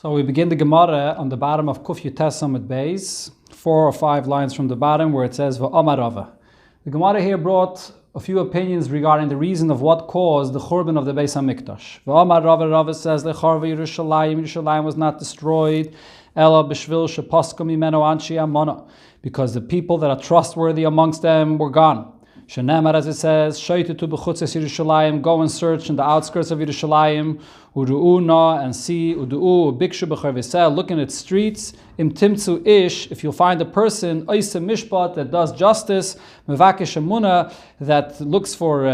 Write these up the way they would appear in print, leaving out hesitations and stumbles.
So we begin the Gemara on the bottom of Kuf Yutes Amud Beis, 4 or 5 lines from the bottom where it says V'Amar Rava. The Gemara here brought a few opinions regarding the reason of what caused the Churban of the Beis HaMikdash. V'Amar Rava, Rava says Lecharva Yerushalayim, Yerushalayim was not destroyed, Ela b'shvil shepaska mimeno anshi amona, because the people that are trustworthy amongst them were gone. Shenemar, as it says, Shaititu b'chutzes Yerushalayim, go and search in the outskirts of Yerushalayim, Uru'una, and see, Udu'u, Bikshu b'charvisel, look in its streets, Im timtzu ish, if you'll find a person, Oise mishpat, that does justice, Mevakesh emuna, that looks for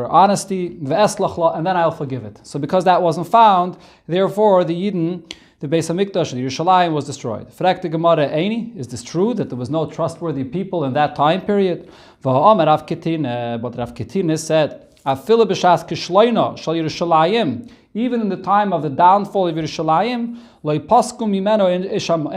honesty, Ve'eslachla, and then I'll forgive it. So because that wasn't found, therefore the Yidden, the Beis HaMikdash, the Yerushalayim, was destroyed. Frek the Gemara Eini, is this true that there was no trustworthy people in that time period? But Rav Ketine said, Afila b'shas kishloina shal Yerushalayim, even in the time of the downfall of Yerushalayim, lo yipasku mimeno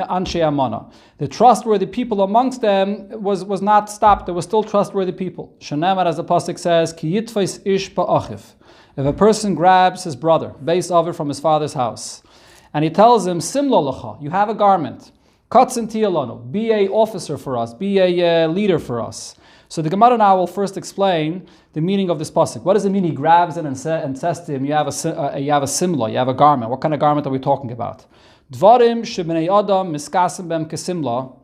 anshe amana, the trustworthy people amongst them was not stopped. There were still trustworthy people. Shenemar, as the pasuk says, ki yitfais ish ba'achiv, if a person grabs his brother, beis aver, from his father's house, and he tells him, Simlo lacha, you have a garment. Katzin tiyalonu, be a officer for us, be a leader for us. So the Gemara now will first explain the meaning of this pasuk. What does it mean? He grabs it and says to him, you have a simla, you have a garment. What kind of garment are we talking about? Dvarim shebnei adam miskasim bem kesimla,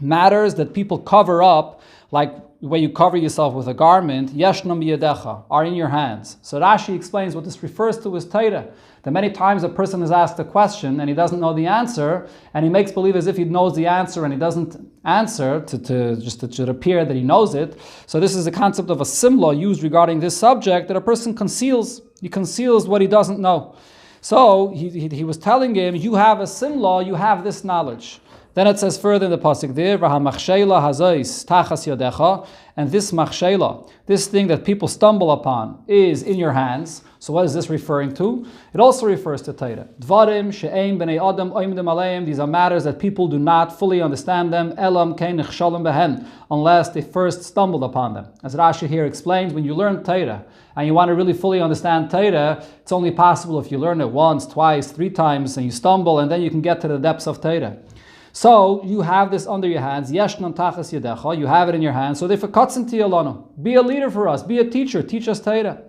matters that people cover up, like the way you cover yourself with a garment, yeshnam biyadecha, are in your hands. So Rashi explains what this refers to as Torah. That many times a person is asked a question and he doesn't know the answer, and he makes believe as if he knows the answer and he doesn't answer to appear that he knows it. So this is the concept of a simla used regarding this subject, that a person conceals. He conceals what he doesn't know. So he was telling him, you have a simla, you have this knowledge. Then it says further in the pasuk there, "V'hamachshela hazois tachas yodecha," and this machshela, this thing that people stumble upon, is in your hands. So what is this referring to? It also refers to Torah. Dvarim she'ein b'nei adam oimdim aleim. These are matters that people do not fully understand them. Elam kein nechshalim behen, unless they first stumbled upon them. As Rashi here explains, when you learn Torah and you want to really fully understand Torah, it's only possible if you learn it once, twice, 3 times, and you stumble, and then you can get to the depths of Torah. So you have this under your hands. Yeshnan tachas yedecha. You have it in your hands. So therefore, katzin tiyalanu, be a leader for us. Be a teacher. Teach us Torah.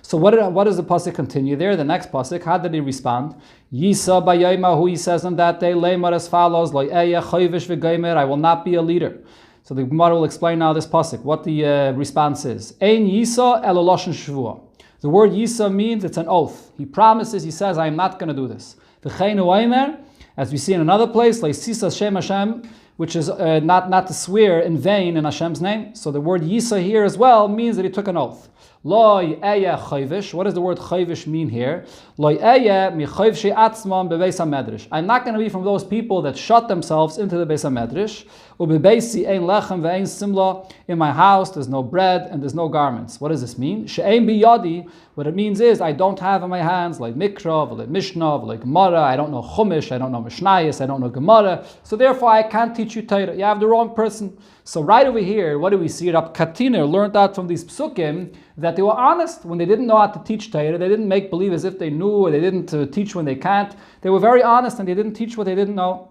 So what does the pasuk continue there? The next pasuk, how did he respond? Yisa b'yayma, who he says on that day, leimar as follows, lo eya chayvish v'gaymer, I will not be a leader. So the Gemara will explain now this pasuk, what the response is. Ein yisa elo loshen shvua. The word yisa means it's an oath. He promises, he says, I am not going to do this. V'cheinu aymer, as we see in another place, like Sisa Shem Hashem, which is not to swear in vain in Hashem's name. So the word Yisa here as well means that he took an oath. Loi eya chayvish. What does the word chayvish mean here? Loi eya mi chayvshi atzmam bebeis hamedrash. I'm not going to be from those people that shut themselves into the beis hamedrash. Ubebeisi ein lechem ve'ein simla. In my house there's no bread and there's no garments. What does this mean? She'ein biyadi. What it means is I don't have in my hands like Mikra, like Mishnah, like Gemara. I don't know Chumash, I don't know Mishnayos, I don't know Gemara. So therefore I can't teach you Torah. You have the wrong person. So right over here, what do we see? Rab Katiner learned out from these psukim that they were honest when they didn't know how to teach Torah. They didn't make believe as if they knew, or they didn't teach when they can't. They were very honest and they didn't teach what they didn't know.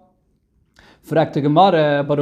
Frek the Gemara, but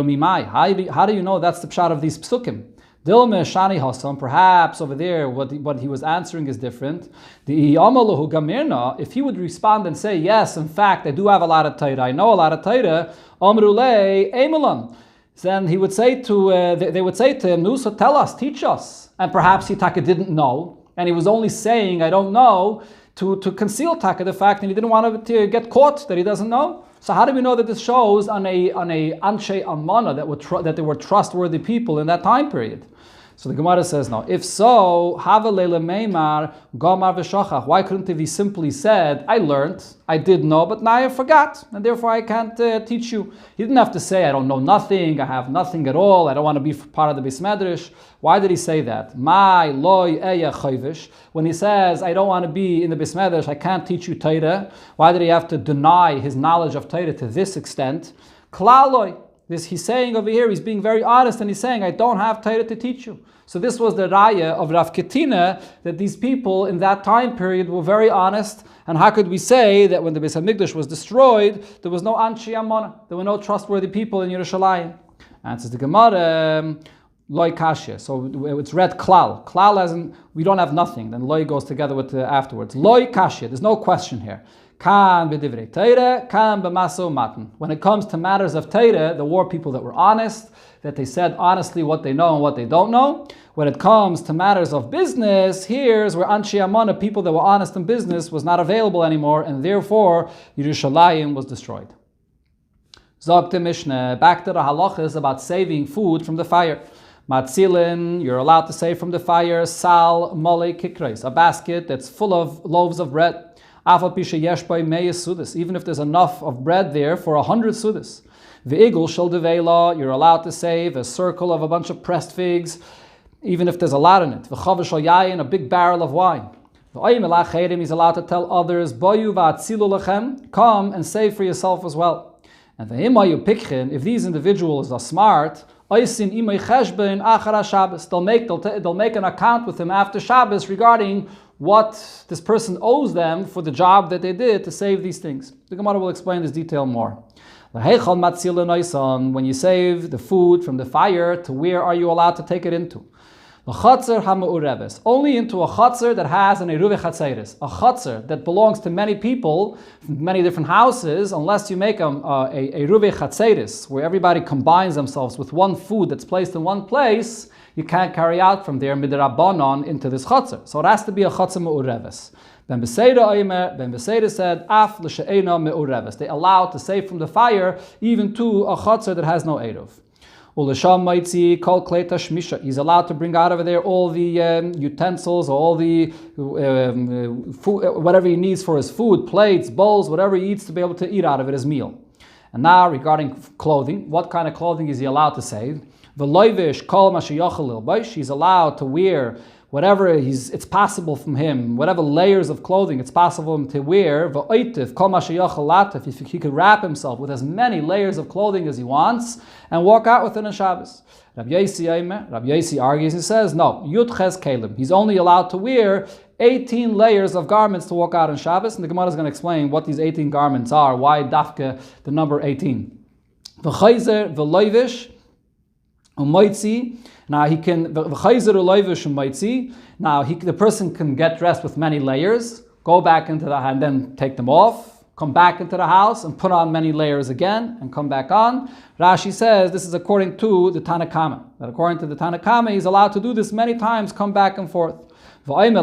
how do you know that's the pshat of these psukim? Dilme Shani Hasan, perhaps over there what he was answering is different. The Amalahu Gamirna, if he would respond and say, yes, in fact, I do have a lot of Torah, I know a lot of Torah, Amrulei Emalan. Then he would say they would say to him, no, so tell us, teach us. And perhaps he didn't know, and he was only saying, I don't know, to conceal the fact, and he didn't want to get caught that he doesn't know. So how do we know that this shows on a anshe amana that they were trustworthy people in that time period? So the Gemara says, no. If so, Havaleila Meimar Gomar v'Shachach. Why couldn't he simply said, I learned, I did know, but now I forgot, and therefore I can't teach you. He didn't have to say, I don't know nothing, I have nothing at all, I don't want to be part of the Beis Medrash. Why did he say that? My loy eya chayvish. When he says, I don't want to be in the Beis Medrash, I can't teach you Torah. Why did he have to deny his knowledge of Torah to this extent? Klaloi. This he's saying over here, he's being very honest, and he's saying, I don't have Torah to teach you. So this was the raya of Rav Ketina, that these people in that time period were very honest. And how could we say that when the Beis HaMikdash was destroyed, there was no Anshi Amona, there were no trustworthy people in Yerushalayim? Answers the Gemara, Loi Kashya. So it's read Klal. Klal as in, we don't have nothing. Then Loi goes together with the afterwards. Loi Kashya, there's no question here. Kan b'divrei Torah, kan b'maso matan. When it comes to matters of Torah, there were people that were honest, that they said honestly what they know and what they don't know. When it comes to matters of business, here's where Anshi Amana, people that were honest in business, was not available anymore, and therefore Yerushalayim was destroyed. Zogte Mishnah, back to the halachas about saving food from the fire. Matzilin, you're allowed to save from the fire, sal, mole, kikreis, a basket that's full of loaves of bread. Even if there's enough of bread there for 100 sudas. Ve'igul shel devela, you're allowed to save a circle of a bunch of pressed figs, even if there's a lot in it. V'chav shel yayin, a big barrel of wine. He's allowed to tell others, Boyu va'atzilu lechem, come and save for yourself as well. And if these individuals are smart, they'll make an account with him after Shabbos regarding what this person owes them for the job that they did to save these things. The Gemara will explain this detail more. When you save the food from the fire, to where are you allowed to take it into? Only into a chatzar that has an eruve chatzeres. A chatzar that belongs to many people, many different houses, unless you make a eruve chatzeres, where everybody combines themselves with one food that's placed in one place, you can't carry out from there midrabanon into this chatzar. So it has to be a chatzar me'ureves. Ben Beseida said, af l'she'ena me'ureves. They allowed to save from the fire even to a chatzar that has no eruv. He's allowed to bring out over there all the utensils, all the food, whatever he needs for his food, plates, bowls, whatever he eats to be able to eat out of it as meal. And now regarding clothing, what kind of clothing is he allowed to save? He's allowed to wear whatever it's possible from him, whatever layers of clothing it's possible for him to wear. If he could wrap himself with as many layers of clothing as he wants and walk out within a Shabbos. Rabbi Yosi argues and says, no, Yudches Kalim. He's only allowed to wear 18 layers of garments to walk out on Shabbos, and the Gemara is going to explain what these 18 garments are, why dafka the number 18. V'chayzer v'loivish u'moitzi. Now he can the person can get dressed with many layers, go back into the and then take them off, come back into the house and put on many layers again and come back on. Rashi says this is according to the Tanakama. That according to the Tanakama, he's allowed to do this many times, come back and forth. And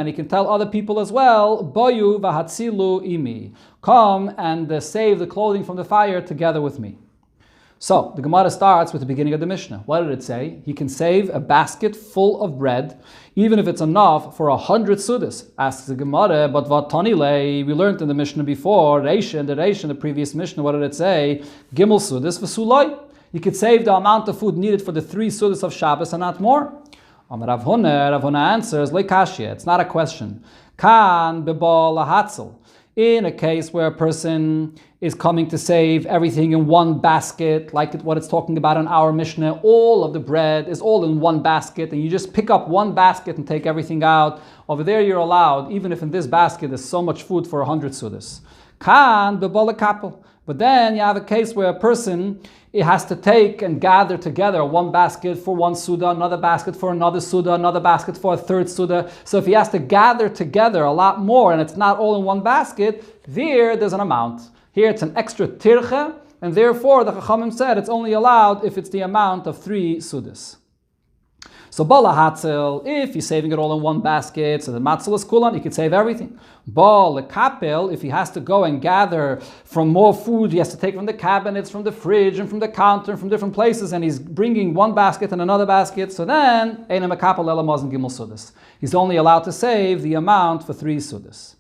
he can tell other people as well, Boyu v'hatzilu imi. Come and save the clothing from the fire together with me. So, the Gemara starts with the beginning of the Mishnah. What did it say? He can save a basket full of bread, even if it's enough for 100 sudas. Asks the Gemara, but what tanile? We learned in the Mishnah before, in the previous Mishnah, what did it say? Gimel sudas v'sulai. You could save the amount of food needed for the 3 sudas of Shabbos and not more. Rav Huna answers, Leikashia, it's not a question. Kan bebal lahatzel. In a case where a person is coming to save everything in one basket, like what it's talking about in our Mishnah, all of the bread is all in one basket, and you just pick up one basket and take everything out. Over there you're allowed, even if in this basket there's so much food for 100 sudas. Kan bebal kapel. But then you have a case where a person has to take and gather together one basket for one suda, another basket for another suda, another basket for a third suda. So if he has to gather together a lot more and it's not all in one basket, there's an amount. Here it's an extra tircha, and therefore the Chachamim said it's only allowed if it's the amount of 3 sudas. So Bala Hatzel, if he's saving it all in one basket, so the Matzel is Kulan, he could save everything. Bala Kapel, if he has to go and gather from more food, he has to take from the cabinets, from the fridge, and from the counter, and from different places, and he's bringing one basket and another basket, so then Einem Kapel Elamaz and Gimel Sudas. He's only allowed to save the amount for 3 Sudas.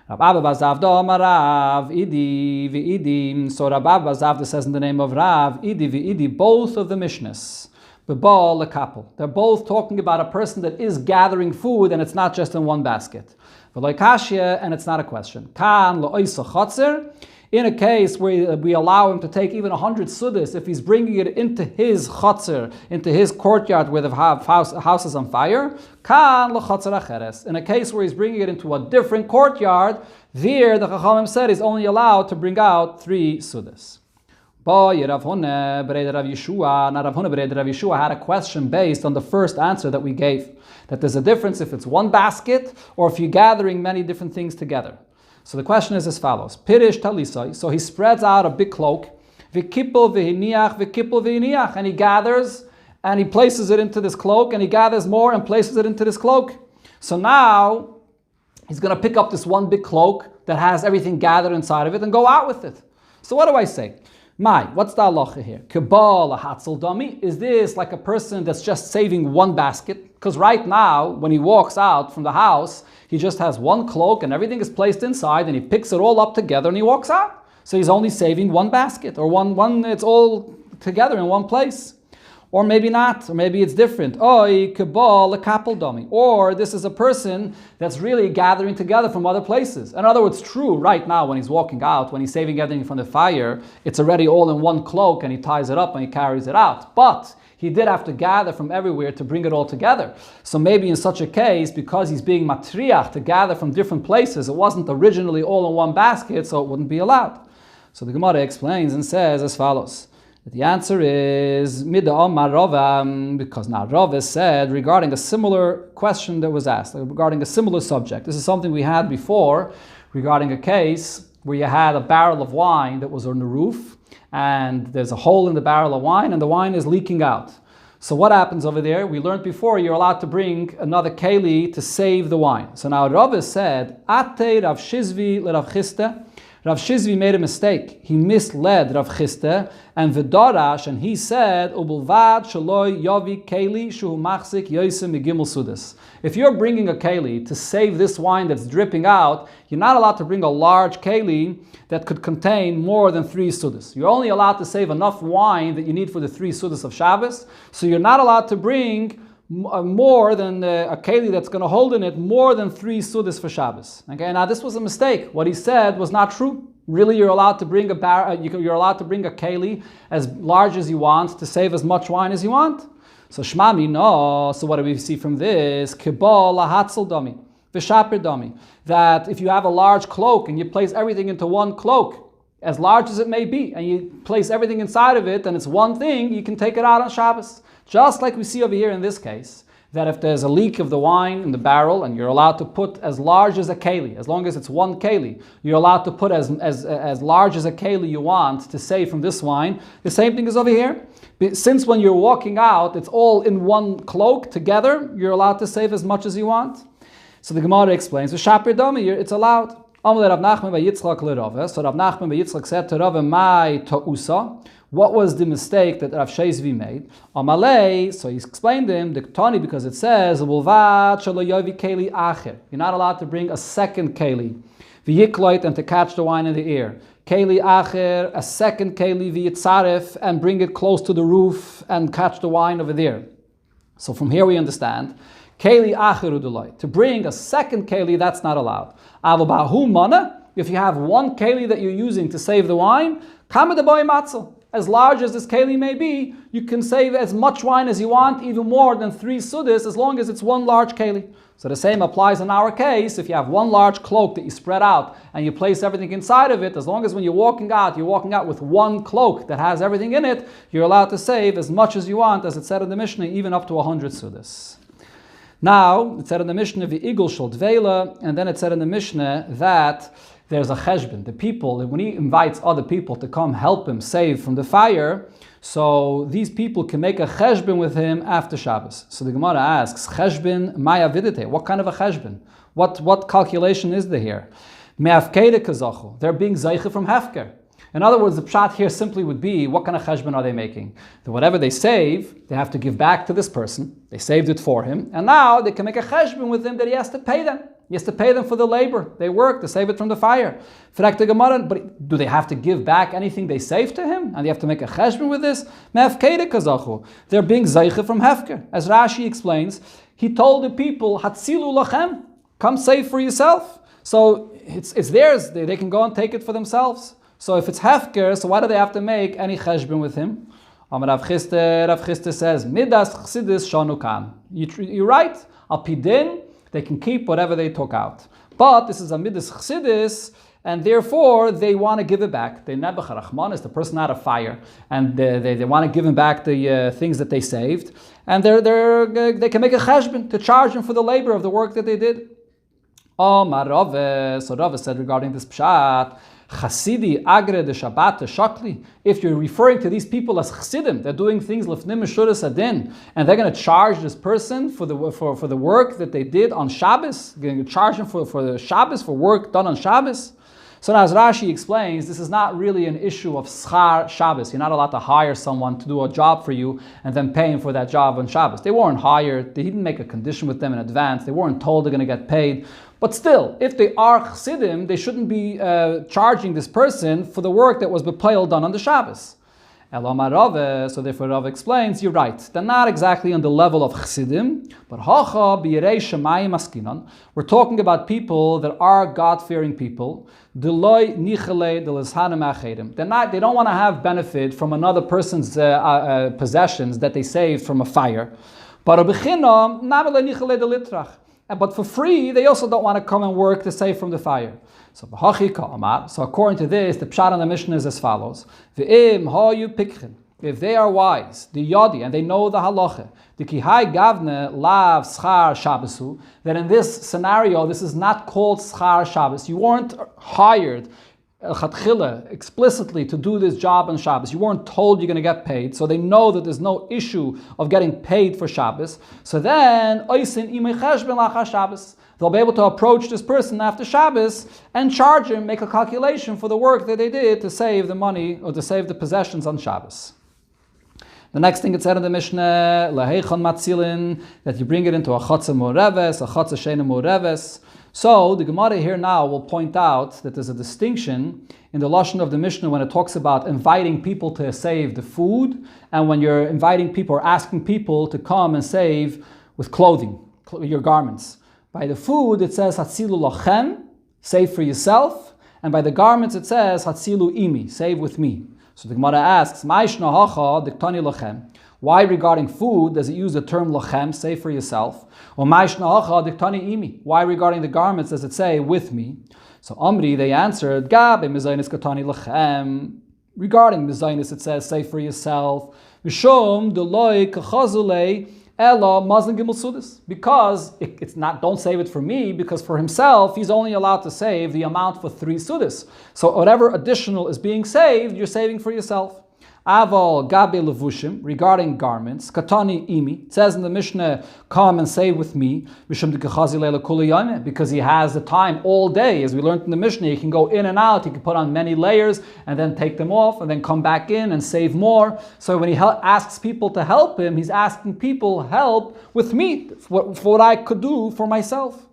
Rav Abba Bazavda Rav Idi v'Idi. So Rav Abba Bazavda says in the name of Rav Idi v'Idi, both of the Mishnahs. They're both talking about a person that is gathering food and it's not just in one basket. And it's not a question. Kan la'oisa chatzir. In a case where we allow him to take even 100 sudas, if he's bringing it into his chatzir, into his courtyard where the house is on fire, kan l'chatzir acheres. In a case where he's bringing it into a different courtyard, there the Chachamim said he's only allowed to bring out 3 sudas. Rav Huna had a question based on the first answer that we gave, that there's a difference if it's one basket or if you're gathering many different things together. So the question is as follows. Pirish talisai. So he spreads out a big cloak. V'kipul v'hiniach, and he gathers and he places it into this cloak, and he gathers more and places it into this cloak. So now he's going to pick up this one big cloak that has everything gathered inside of it and go out with it. So what do I say? What's the halacha here? Kabal hatzel dami. Is this like a person that's just saving one basket? Because right now, when he walks out from the house, he just has one cloak and everything is placed inside, and he picks it all up together and he walks out. So he's only saving one basket, or one. It's all together in one place. Or maybe not, or maybe it's different. Or this is a person that's really gathering together from other places. In other words, true, right now when he's walking out, when he's saving everything from the fire, it's already all in one cloak and he ties it up and he carries it out. But he did have to gather from everywhere to bring it all together. So maybe in such a case, because he's being matriach to gather from different places, it wasn't originally all in one basket, so it wouldn't be allowed. So the Gemara explains and says as follows. The answer is because now Rava said regarding a similar question that was asked, regarding a similar subject. This is something we had before regarding a case where you had a barrel of wine that was on the roof, and there's a hole in the barrel of wine and the wine is leaking out. So what happens over there? We learned before you're allowed to bring another keli to save the wine. So now Rava said, Ate Rav Shizvi le Rav Chiste. Rav Shizvi made a mistake. He misled Rav Chiste and V'darash, and he said, Ubulvad shaloi yavi keli shuhu machzik yosem migimel sudas. If you're bringing a keli to save this wine that's dripping out, you're not allowed to bring a large keli that could contain more than 3 sudas. You're only allowed to save enough wine that you need for the 3 sudas of Shabbos. So you're not allowed to bring more than a keli that's going to hold in it more than 3 sudas for Shabbos. Okay, now this was a mistake. What he said was not true. Really, you're allowed to bring you're allowed to bring a keli as large as you want to save as much wine as you want. So shmami no. So what do we see from this? Kibol lahatzel dami, v'shaper dami. That if you have a large cloak and you place everything into one cloak, as large as it may be, and you place everything inside of it, and it's one thing, you can take it out on Shabbos. Just like we see over here in this case, that if there's a leak of the wine in the barrel and you're allowed to put as large as a keli, as long as it's one keli, you're allowed to put as large as a keli you want to save from this wine. The same thing is over here. Since when you're walking out, it's all in one cloak together, you're allowed to save as much as you want. So the Gemara explains, it's allowed. So Rav Nachman bar Yitzchak said to Rav, "My ta'usa." What was the mistake that Rav Shizvi made? Amalei, so he explained to him the Tani, because it says you're not allowed to bring a second keli, v'yikloit, and to catch the wine in the ear. Keli acher, a second keli v'yitzaref, and bring it close to the roof and catch the wine over there. So from here we understand keli acher udulai, to bring a second keli, that's not allowed. Avabahu mana, if you have one keli that you're using to save the wine, kama deboy matzel. As large as this keli may be, you can save as much wine as you want, even more than 3 sudas, as long as it's one large keli. So the same applies in our case. If you have one large cloak that you spread out and you place everything inside of it, as long as when you're walking out with one cloak that has everything in it, you're allowed to save as much as you want, as it said in the Mishnah, even up to 100 sudas. Now, it said in the Mishnah, v'igul shel dveila, and then it said in the Mishnah that there's a cheshbon. The people, when he invites other people to come help him save from the fire, so these people can make a cheshbon with him after Shabbos. So the Gemara asks, cheshbon maya vidite? What kind of a cheshbon? What calculation is there here? Me'afkede kazachu. They're being zeiche from hefker. In other words, the pshat here simply would be, what kind of cheshbon are they making? That whatever they save, they have to give back to this person. They saved it for him, and now they can make a cheshbon with him that he has to pay them. He has to pay them for the labor. They work to save it from the fire. But do they have to give back anything they saved to him? And they have to make a cheshbon with this? They're being zeiche from hefker. As Rashi explains, he told the people, Hatzilu lachem. come save for yourself. So it's theirs. They can go and take it for themselves. So if it's hefker, so why do they have to make any cheshbon with him? Rav Chisda says, Midas chsidis shanu kan. You're right. Al pidin, they can keep whatever they took out. But this is a midas chsidis, and therefore they want to give it back. They nebuchar rachman is the person out of fire, and they want to give him back the things that they saved, and they can make a cheshbon to charge him for the labor of the work that they did. So Rava said regarding this pshat, Chasidi agre de Shabbat shakli. If you're referring to these people as chassidim, they're doing things lefnim meshuras adin, and they're going to charge this person for the work that they did on Shabbos. They're going to charge him for the Shabbos, for work done on Shabbos. So now, as Rashi explains, this is not really an issue of schar Shabbos. You're not allowed to hire someone to do a job for you and then pay him for that job on Shabbos. They weren't hired. They didn't make a condition with them in advance. They weren't told they're going to get paid. But still, if they are chassidim, they shouldn't be charging this person for the work that was bepayel done on the Shabbos. Elamar Rava, so therefore Rava explains, you're right. They're not exactly on the level of chassidim, but hacha b'yirei shemayim askinan. We're talking about people that are God-fearing people. Deloi nichale delizhanim achedim. They don't want to have benefit from another person's possessions that they saved from a fire. But b'chinam navele nichale delitrach. But for free, they also don't want to come and work to save from the fire. So according to this, the pshat on the Mishnah is as follows: if they are wise, the yadi, and they know the halacha, the kihai gavne lav schar Shabbosu, that in this scenario, this is not called schar Shabbos. You weren't hired explicitly to do this job on Shabbos. You weren't told you're going to get paid, so they know that there's no issue of getting paid for Shabbos. So then, they'll be able to approach this person after Shabbos and charge him, make a calculation for the work that they did to save the money or to save the possessions on Shabbos. The next thing it said in the Mishnah, laheichon matzilin, that you bring it into a chatzah moreves, a chatzah sheina moreves. So the Gemara here now will point out that there's a distinction in the lashon of the Mishnah when it talks about inviting people to save the food, and when you're inviting people or asking people to come and save with clothing, your garments. By the food it says hatzilu lachem, save for yourself, and by the garments it says hatzilu imi, save with me. So the Gemara asks, ma'ishna hacha diktani lachem. Why regarding food does it use the term lachem, save for yourself? Or ma'ishna hacha diktani imi. Why regarding the garments does it say with me? So Amri, they answered, Gab mizaynis katani lachem. Regarding mizaynis it says save for yourself. Mishom deloi kachazulei ela mazlin gimel sudis. Because it's not, don't save it for me, because for himself he's only allowed to save the amount for 3 sudis. So whatever additional is being saved, you're saving for yourself. Aval gabe levushim, regarding garments, katani imi, it says in the Mishnah, come and save with me, because he has the time all day. As we learned in the Mishnah, he can go in and out, he can put on many layers and then take them off and then come back in and save more. So when he asks people to help him, he's asking people help with me for what I could do for myself.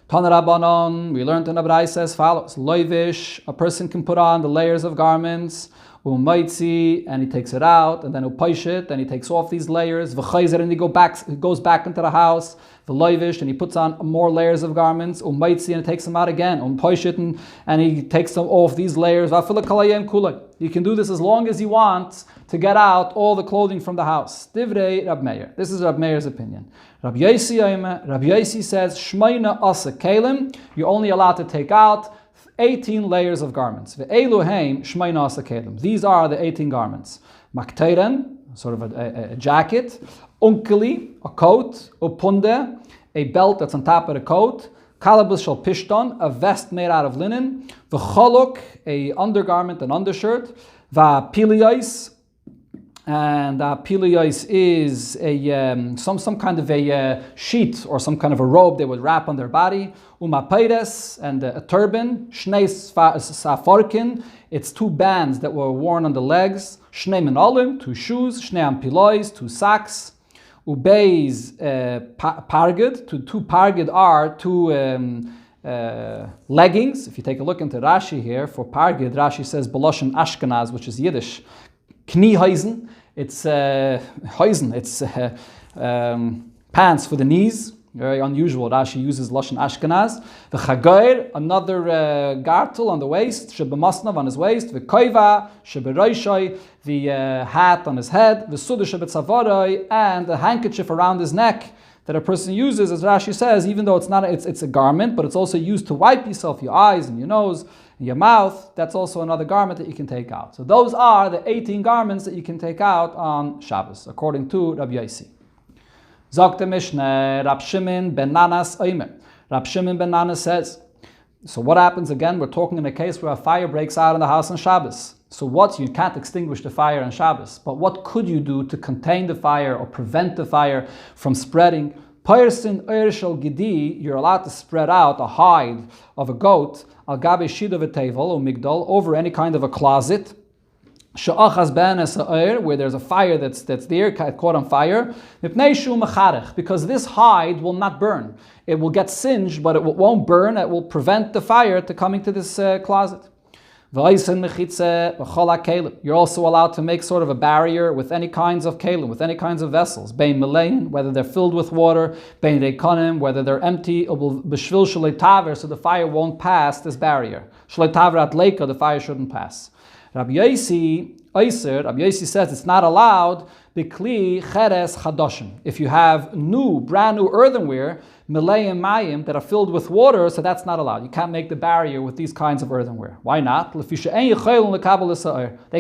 Tana Rabbanon, we learned in the Braisa as follows: loivish, a person can put on the layers of garments, umaitzi, and he takes it out, and then upaishit, and he takes off these layers, v'chayzer, and he goes back into the house, v'loivish, and he puts on more layers of garments, umaitzi, and he takes them out again, umpaishit, and he takes them off these layers, v'afila kalayem kulay. You can do this as long as you want to get out all the clothing from the house. Divrei Rab Meir. This is Rab Meir's opinion. Rab Yosi says, Shmeina asa kelim, you're only allowed to take out 18 layers of garments. Ve'eluheim shmeina asa kelim. These are the 18 garments. Makteiren, sort of a jacket. Unkeli, a coat. Upunde, a belt that's on top of the coat. Kalabus shal pishton, a vest made out of linen. V'cholok, a undergarment, an undershirt. Va'piliyais, and piliyos is a some kind of a sheet or some kind of a robe they would wrap on their body. Umapeides, and a turban. Shnei safarkin, it's 2 bands that were worn on the legs. Shnei menalim, 2 shoes. Shnei ampilois, 2 sacks. Ubeis pargid, 2 pargid are 2 leggings. If you take a look into Rashi here, for pargid, Rashi says Beloshen Ashkenaz, which is Yiddish. Kniehosen, it's hoisen, it's pants for the knees. Very unusual. Rashi uses Lashon Ashkenaz. V'chagoir, another gartel on the waist, shebemasnav on his waist, v'koiva, sheberoishoi, the hat on his head, v'sudah shebetzavarai, and the handkerchief around his neck that a person uses, as Rashi says, even though it's a garment, but it's also used to wipe yourself, your eyes and your nose, and your mouth. That's also another garment that you can take out. So those are the 18 garments that you can take out on Shabbos, according to Rabbi Yossi. Zok the Mishnah, Rab Shimon ben Nanas Omer. Rab Shimon ben Nanas says, so what happens again? We're talking in a case where a fire breaks out in the house on Shabbos. So you can't extinguish the fire on Shabbos, but what could you do to contain the fire or prevent the fire from spreading? Pirsin Ershel Gidi, you're allowed to spread out a hide of a goat, al gabe shid of a table or migdal, over any kind of a closet. She'achas ben es where there's a fire that's there, caught on fire, because this hide will not burn. It will get singed, but it won't burn. It will prevent the fire to coming to this closet. You're also allowed to make sort of a barrier with any kinds of kelim, with any kinds of vessels. Bein melein, whether they're filled with water, bein reikonim, whether they're empty, b'shvil shalei taver, so the fire won't pass this barrier. Shalei taver at leika, the fire shouldn't pass. Rabbi Yossi says it's not allowed b'kli cheres chadoshim. If you have brand new earthenware, milayim mayim, that are filled with water, so that's not allowed. You can't make the barrier with these kinds of earthenware. Why not? They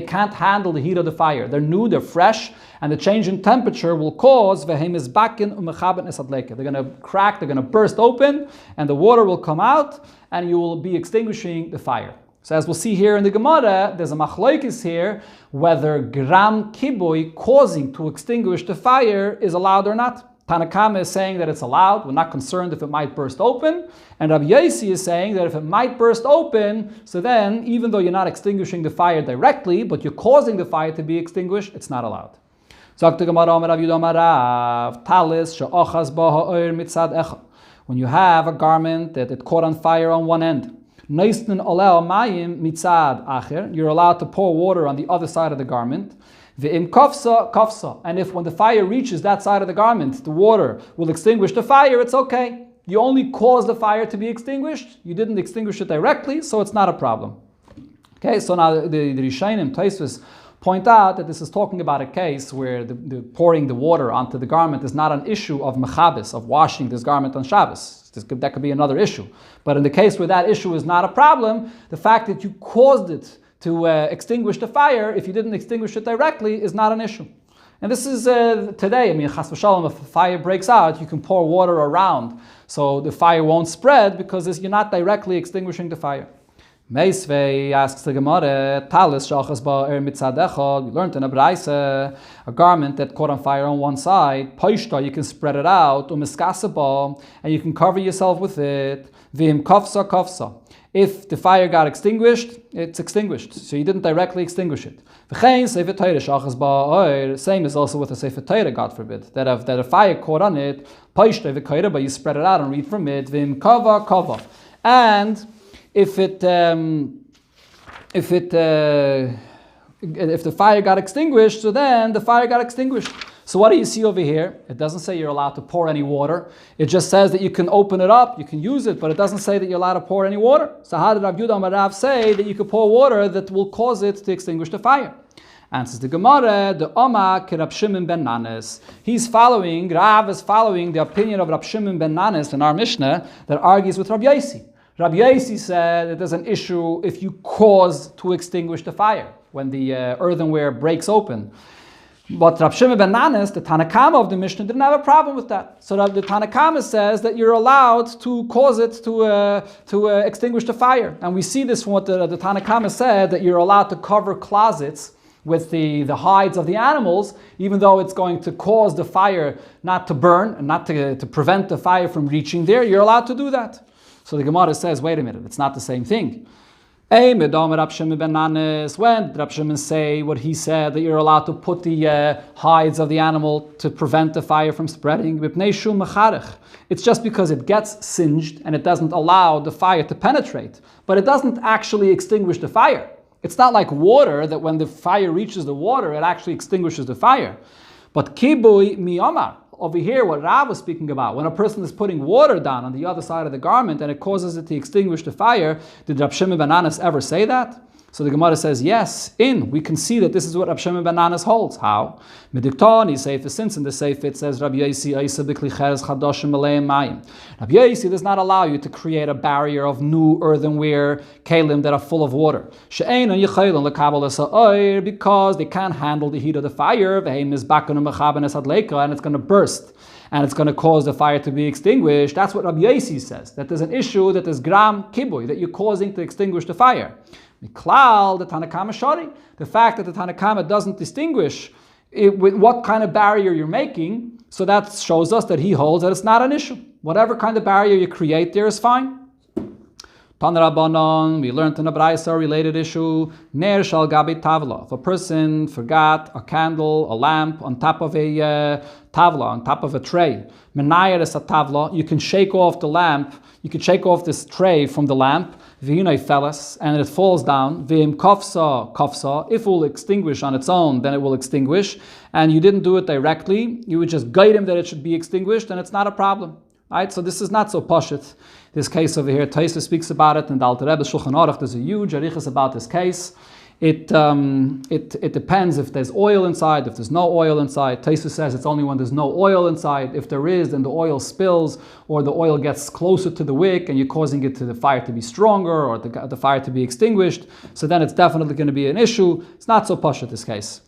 can't handle the heat of the fire. They're new, they're fresh, and the change in temperature will cause they're going to crack, they're going to burst open, and the water will come out, and you will be extinguishing the fire. So as we'll see here in the Gemara, there's a machlokes here whether gram kibui, causing to extinguish the fire, is allowed or not. Tanakama is saying that it's allowed. We're not concerned if it might burst open. And Rabbi Yossi is saying that if it might burst open, so then even though you're not extinguishing the fire directly, but you're causing the fire to be extinguished, it's not allowed. When you have a garment that it caught on fire on one end, you're allowed to pour water on the other side of the garment. And if when the fire reaches that side of the garment, the water will extinguish the fire, it's okay. You only caused the fire to be extinguished. You didn't extinguish it directly, so it's not a problem. Okay, so now the Rishonim, Tosfos, point out that this is talking about a case where the pouring the water onto the garment is not an issue of mechabes, of washing this garment on Shabbos. That could be another issue. But in the case where that issue is not a problem, the fact that you caused it to extinguish the fire, if you didn't extinguish it directly, is not an issue. And this is today, chas v'shalom, if a fire breaks out, you can pour water around, so the fire won't spread because you're not directly extinguishing the fire. Meisvei asks the Gemara, talis shachas ba'er mitzad echad. We learned in a braise, a garment that caught on fire on one side. Poishta, you can spread it out. Umiskasaba, and you can cover yourself with it. V'im kafsa kafsa. If the fire got extinguished, it's extinguished. So you didn't directly extinguish it. V'chein sefer Torah shachas ba'er. Same is also with a sefer Torah, God forbid, that a fire caught on it. Poishta v'koira, but you spread it out and read from it. V'im kava kava, and if the fire got extinguished, so then the fire got extinguished. So what do you see over here? It doesn't say you're allowed to pour any water. It just says that you can open it up, you can use it, but it doesn't say that you're allowed to pour any water. So how did Rav Yudah Marav say that you could pour water that will cause it to extinguish the fire? Answers the Gemara, the Oma ke Rab Shimon ben Nanas. Rav is following the opinion of Rab Shimon ben Nanas in our Mishnah that argues with Rabbi Yossi. Rabbi Yossi said that there's an issue if you cause to extinguish the fire when the earthenware breaks open. But Rab Shimon ben Nanas, the Tanakama of the Mishnah, didn't have a problem with that. So the Tanakama says that you're allowed to cause it to extinguish the fire. And we see this from what the Tanakama said, that you're allowed to cover closets with the hides of the animals, even though it's going to cause the fire not to burn and not to prevent the fire from reaching there. You're allowed to do that. So the Gemara says, wait a minute, it's not the same thing. When did Rab Shimon say what he said, that you're allowed to put the hides of the animal to prevent the fire from spreading? It's just because it gets singed and it doesn't allow the fire to penetrate, but it doesn't actually extinguish the fire. It's not like water, that when the fire reaches the water, it actually extinguishes the fire. But kibui miyamar, over here, what Rav was speaking about, when a person is putting water down on the other side of the garment and it causes it to extinguish the fire, did Rab Shimon ben Anas ever say that? So the Gemara says, yes, we can see that this is what Rab Shimon ben Anas holds. How? Midiktani Sefer, since in the Sefer it says, Rabbi Yosi Isa b'kli cheres chadoshim meleim mayim. Rabbi Yosi does not allow you to create a barrier of new earthenware kelim that are full of water. She'ein yichayilon lekabel esa'oir, because they can't handle the heat of the fire, v'heim mizbakon u'mechaben esadleika, and it's going to burst. And it's going to cause the fire to be extinguished. That's what Rabbi Yosi says, that there's an issue, that there's gram kiboy, that you're causing to extinguish the fire. Miklal, the Tanakama Shari, the fact that the Tanakama doesn't distinguish with what kind of barrier you're making, so that shows us that he holds that it's not an issue. Whatever kind of barrier you create there is fine. Tanarabanon, we learned in a Braisa, related issue, Ner shal gabi tavla. If a person forgot a candle, a lamp on top of a tavla, on top of a tray, menayar es a tavla, you can shake off the lamp, you can shake off this tray from the lamp, v'hinay felas, and it falls down, v'im kofsa, if it will extinguish on its own, then it will extinguish, and you didn't do it directly, you would just guide him that it should be extinguished, and it's not a problem. Right? So this is not so pashut. This case over here, Taisa speaks about it, and the Alter Rebbe Shulchan Aruch, there's a huge arichas about this case. It depends if there's oil inside, if there's no oil inside. Taisa says it's only when there's no oil inside. If there is, then the oil spills, or the oil gets closer to the wick, and you're causing it to the fire to be stronger, or the fire to be extinguished. So then it's definitely going to be an issue. It's not so pashut, this case.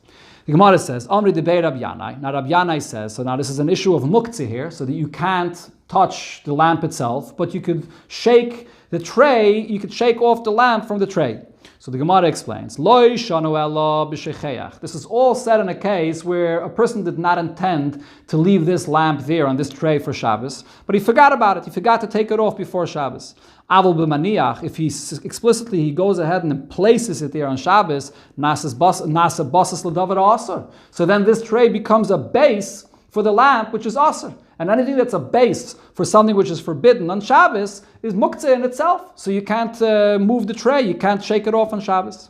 The Gemara says, Amri debei Rab Yanai. Now Rab Yanai says, so now this is an issue of muktzah here, so that you can't touch the lamp itself, but you could shake the tray, you could shake off the lamp from the tray. So the Gemara explains, Loi shanu ela b'sheicheach. This is all said in a case where a person did not intend to leave this lamp there on this tray for Shabbos, but he forgot about it. He forgot to take it off before Shabbos. Avol b'maniach, if he explicitly he goes ahead and places it there on Shabbos, nasa basas l'davar asur. So then this tray becomes a base for the lamp, which is asur. And anything that's a base for something which is forbidden on Shabbos is muktzah in itself. So you can't move the tray, you can't shake it off on Shabbos.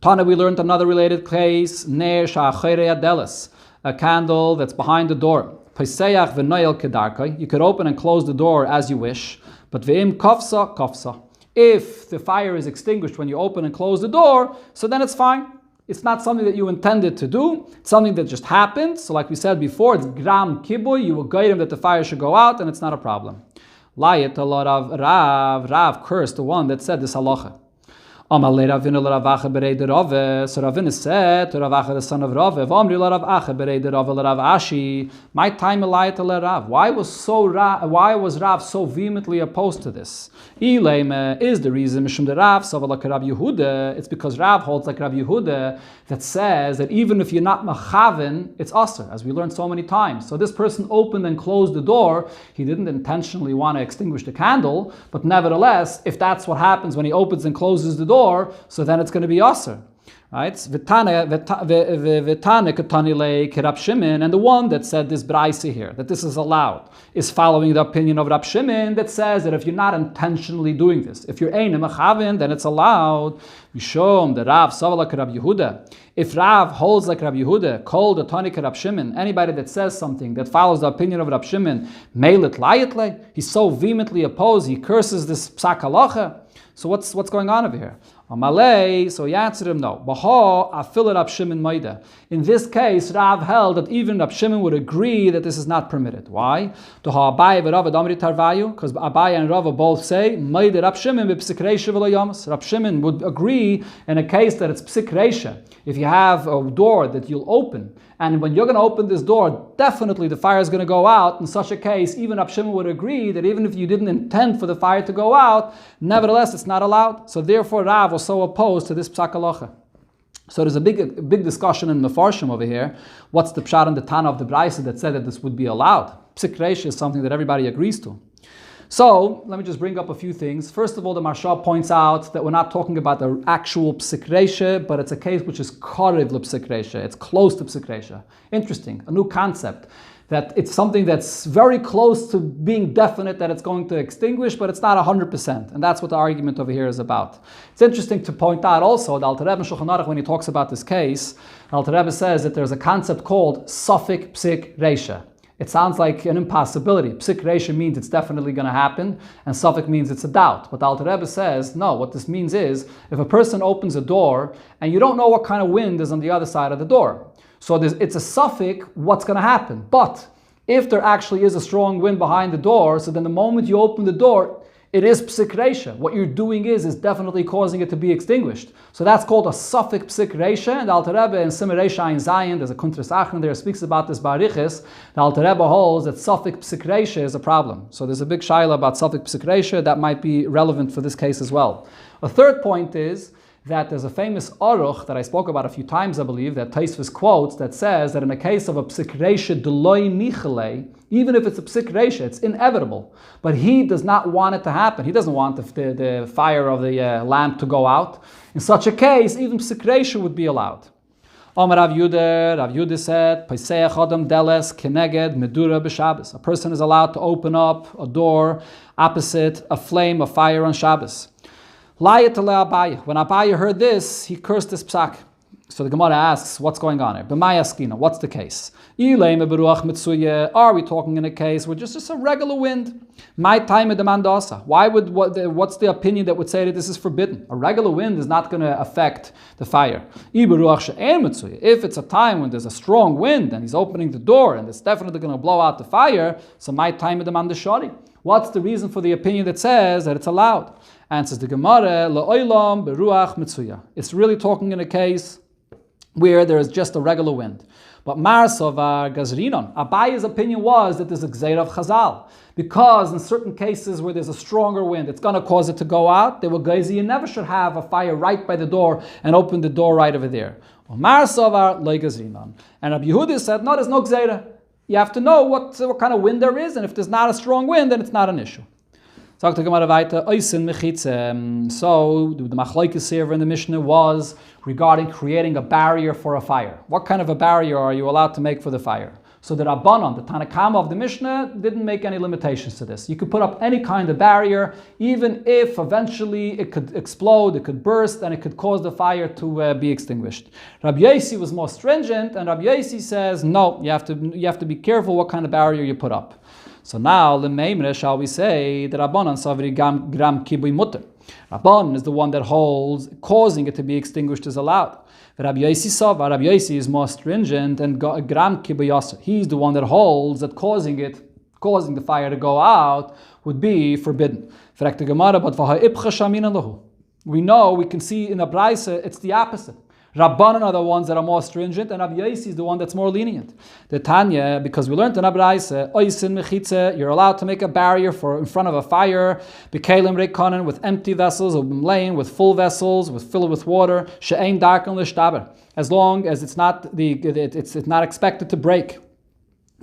Tana, we learned another related case, ner sha'achere adelis, a candle that's behind the door. Peseyach v'noyel kedarkai, you could open and close the door as you wish, but ve'im kofsa. If the fire is extinguished when you open and close the door, so then it's fine. It's not something that you intended to do. It's something that just happened. So like we said before, it's gram kiboy. You will guide him that the fire should go out, and it's not a problem. Layet a lot of Rav cursed the one that said this halacha. Amalei Ravina l'Ravacha berei de Rave. So Ravina said to Ravacha the son of Rave, V'amri l'Ravacha berei de Rave l'Rav Ashi. My time Layet l'Rav. Why was Rav so vehemently opposed to this? Ileime is the reason Mishum de Rav Savala Rav Yehuda. It's because Rav holds like Rav Yehuda that says that even if you're not machaven, it's aser, as we learned so many times. So this person opened and closed the door. He didn't intentionally want to extinguish the candle, but nevertheless, if that's what happens when he opens and closes the door, so then it's going to be aser. Right? And the one that said this braisa here, that this is allowed, is following the opinion of Rab Shimon that says that if you're not intentionally doing this, if you're ein machavin, then it's allowed. Mishom the Rav savalak Rab Yehuda. If Rav holds like Rab Yehuda, called the Tani Rab Shimon, anybody that says something that follows the opinion of Rab Shimon, meilet layetle, he's so vehemently opposed, he curses this psak halacha. So what's going on over here? Amalei, so he answered him, no. Baha, afilat Rab Shimon maida. In this case, Rav held that even Rab Shimon would agree that this is not permitted. Why? Because Abai and Rava both say, maida Rab Shimon b'psikreisha v'lo yamas. Rab Shimon would agree in a case that it's psikreisha. If you have a door that you'll open, and when you're going to open this door, definitely the fire is going to go out. In such a case, even Rab Shimon would agree that even if you didn't intend for the fire to go out, nevertheless, it's not allowed. So therefore, Rav was so opposed to this psak halacha. So there's a big discussion in the Mefarshim over here. What's the pshat and the tana of the Braisa that said that this would be allowed? Psik reisha is something that everybody agrees to. So let me just bring up a few things. First of all, the Maharsha points out that we're not talking about the actual psik reisha, but it's a case which is karev l'psik reisha. It's close to psik reisha. Interesting, a new concept. That it's something that's very close to being definite that it's going to extinguish, but it's not 100%. And that's what the argument over here is about. It's interesting to point out also, the Alter Rebbe Shulchan Aruch, when he talks about this case, Alter Rebbe says that there's a concept called Safek Psik Reisha. It sounds like an impossibility. Psik reisha means it's definitely going to happen, and suffix means it's a doubt. But the Alter Rebbe says, no, what this means is, if a person opens a door, and you don't know what kind of wind is on the other side of the door. So it's a suffix, what's going to happen. But if there actually is a strong wind behind the door, so then the moment you open the door, it is psik reisha. What you're doing is definitely causing it to be extinguished. So that's called a suffix psik reisha. And the Alter Rebbe in Simon Reisha in Zion, there's a Kuntras Achron there, speaks about this barichis. The Alter Rebbe holds that suffix psik reisha is a problem. So there's a big shaila about suffix psik reisha that might be relevant for this case as well. A third point is that there's a famous aruch that I spoke about a few times, I believe, that Tosfos quotes, that says that in a case of a psik reisha deloi nichale, even if it's a psik reisha, it's inevitable. But he does not want it to happen. He doesn't want the fire of the lamp to go out. In such a case, even psik reisha would be allowed. Rav Yudah said, Paiseach Adam Deles Keneged Medura b'Shabbos. A person is allowed to open up a door opposite a flame of fire on Shabbos. When Abaye heard this, he cursed his psak. So the Gemara asks, what's going on here? B'mayaskina, what's the case? Are we talking in a case where just a regular wind? My time demandasa. What's the opinion that would say that this is forbidden? A regular wind is not going to affect the fire. If it's a time when there's a strong wind and he's opening the door and it's definitely going to blow out the fire, so my time demandashari. What's the reason for the opinion that says that it's allowed? Answers the Gemara, la'olam beruach mitzuya. It's really talking in a case where there is just a regular wind. But Marsovar Gazrinon, Abaye's opinion was that there's a gzeir of Chazal. Because in certain cases where there's a stronger wind, it's going to cause it to go out. They will geizi, you never should have a fire right by the door and open the door right over there. Marsovar le Gazrinon. And Rabbi Yehuda said, no, there's no gzeira. You have to know what kind of wind there is, and if there's not a strong wind, then it's not an issue. So the machlokes here in the Mishnah was regarding creating a barrier for a fire. What kind of a barrier are you allowed to make for the fire? So the Rabbanon, the Tanakama of the Mishnah, didn't make any limitations to this. You could put up any kind of barrier, even if eventually it could explode, it could burst, and it could cause the fire to be extinguished. Rabbi Yosi was more stringent, and Rabbi Yosi says, no, you have to be careful what kind of barrier you put up. So now, l'meimre, shall we say, the Rabbanon savri gram kibui mutter. Rabbanon is the one that holds causing it to be extinguished is allowed. Rabbi Yosi is more stringent, and gram kibui yasser. He's the one that holds that causing the fire to go out would be forbidden. We know, we can see in the Braise, it's the opposite. Rabbanan are the ones that are more stringent, and Rabbi Yosi is the one that's more lenient. The Tanya, because we learned in Abraisa, oisin mechitze, you're allowed to make a barrier in front of a fire, b'kelim reikonen, with empty vessels, or b'mlein, with full vessels, filled with water, she'ein darken l'shtaber, as long as it's not expected to break.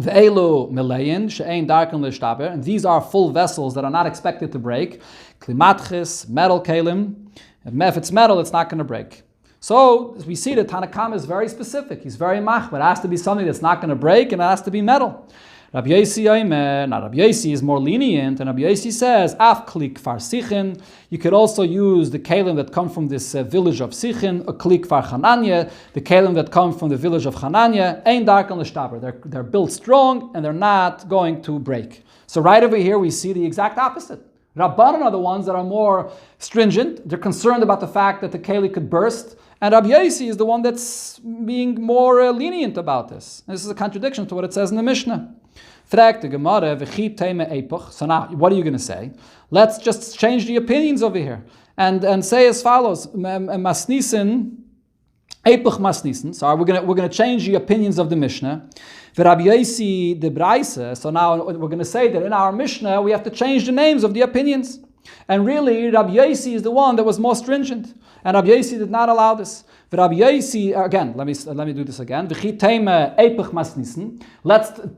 Ve'elu melein, she'ein darken l'shtaber, and these are full vessels that are not expected to break. Klimatchis, metal kelim, if it's metal, it's not going to break. So we see that Tanakama is very specific. He's very machmir. It has to be something that's not going to break, and it has to be metal. Rabbi Yosi is more lenient, and Rabbi Yosi says, Af klik far sichin. You could also use the kalim that come from this village of Sichin, a klik far Chananya, the kalim that come from the village of Chananya, ein dark on the shtaber. They're built strong, and they're not going to break. So right over here, we see the exact opposite. Rabbanan are the ones that are more stringent. They're concerned about the fact that the keli could burst. And Rabbi Yosi is the one that's being more lenient about this. This is a contradiction to what it says in the Mishnah. So now, what are you going to say? Let's just change the opinions over here. And say as follows. Masnisin, Epoch Masnisin. So we're going to change the opinions of the Mishnah. Rabbi Yosi the Braise. So now we're going to say that in our Mishnah we have to change the names of the opinions. And really, Rabbi Yosi is the one that was more stringent. And Rabbi Yosi did not allow this. Rabbi Yosi, again, let me do this again. Let's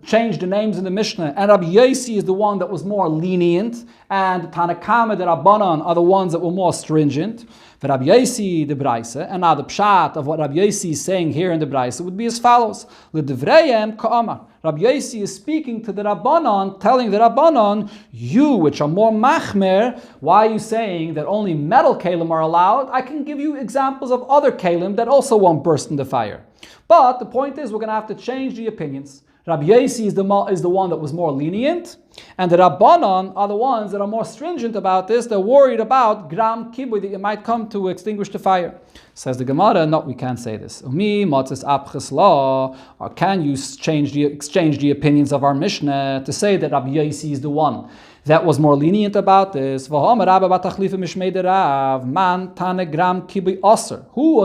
change the names in the Mishnah. And Rabbi Yosi is the one that was more lenient. And Tanakama, the Rabbanan, are the ones that were more stringent. Rabbi Yosi the Braise, and now the pshat of what Rabbi Yosi is saying here in the Braise would be as follows: L'divrayim ka'amar. Rabbi Yosi is speaking to the Rabbanon, telling the Rabbanon, you which are more machmer, why are you saying that only metal kalim are allowed? I can give you examples of other kalim that also won't burst in the fire. But the point is, we're going to have to change the opinions. Rabbi Yosi is the one that was more lenient, and the Rabbanon are the ones that are more stringent about this. They're worried about gram kibui, that you might come to extinguish the fire. Says the Gemara, no, we can't say this. Umi matzes apches law, or can you exchange the opinions of our Mishnah to say that Rabbi Yosi is the one that was more lenient about this? Who was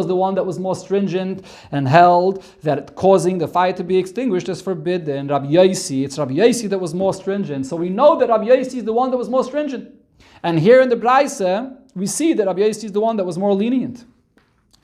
the one that was more stringent and held that causing the fire to be extinguished is forbidden? Rabbi Yosi. It's Rabbi Yosi that was more stringent. So we know that Rabbi Yosi is the one that was more stringent. And here in the Braisa, we see that Rabbi Yosi is the one that was more lenient.